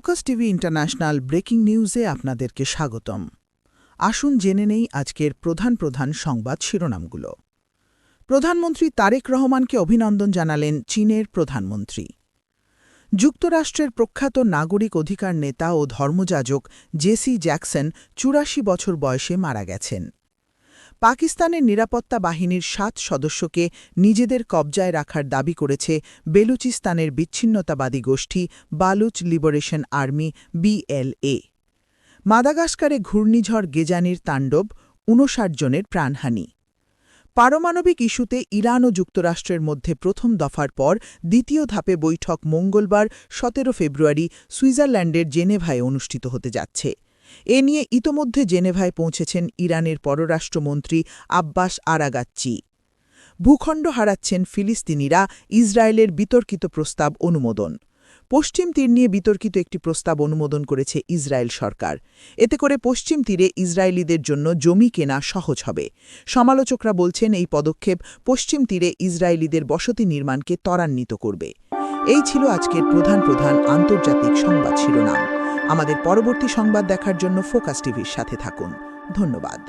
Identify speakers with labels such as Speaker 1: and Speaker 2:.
Speaker 1: Focus TV international breaking নিউজে আপনাদেরকে স্বাগতম। আসুন জেনে নেই আজকের প্রধান সংবাদ শিরোনামগুলো। প্রধানমন্ত্রী তারেক রহমানকে অভিনন্দন জানালেন চীনের প্রধানমন্ত্রী। যুক্তরাষ্ট্রের প্রখ্যাত নাগরিক অধিকার নেতা ও ধর্মযাজক জেসি জ্যাকসন ৮৪ বছর বয়সে মারা গেছেন। পাকিস্তানের নিরাপত্তা বাহিনীর ৭ সদস্যকে নিজেদের কবজায় রাখার দাবি করেছে বেলুচিস্তানের বিচ্ছিন্নতাবাদী গোষ্ঠী বালুচ লিবারেশন আর্মি BLA। মাদাগাস্কারে ঘূর্ণিঝড় গেজানির তাণ্ডব, ৫৯ জনের প্রাণহানি। পারমাণবিক ইস্যুতে ইরান ও যুক্তরাষ্ট্রের মধ্যে প্রথম দফার পর দ্বিতীয় ধাপে বৈঠক মঙ্গলবার ১৭ ফেব্রুয়ারি সুইজারল্যান্ডের জেনেভায় অনুষ্ঠিত হতে যাচ্ছে। এ নিয়ে ইতোমধ্যে জেনেভায় পৌঁছেছেন ইরানের পররাষ্ট্রমন্ত্রী আব্বাস আরাগাচ্চি। ভূখণ্ড হারাচ্ছেন ফিলিস্তিনিরা, ইসরায়েলের বিতর্কিত প্রস্তাব অনুমোদন। পশ্চিম তীর নিয়ে বিতর্কিত একটি প্রস্তাব অনুমোদন করেছে ইসরায়েল সরকার। এতে করে পশ্চিম তীরে ইসরায়েলিদের জন্য জমি কেনা সহজ হবে। সমালোচকরা বলছেন এই পদক্ষেপ পশ্চিম তীরে ইসরায়েলিদের বসতি নির্মাণকে ত্বরান্বিত করবে। এই ছিল আজকের প্রধান আন্তর্জাতিক সংবাদ শিরোনাম। আমাদের পরবর্তী সংবাদ দেখার জন্য ফোকাস টিভির সাথে থাকুন। ধন্যবাদ।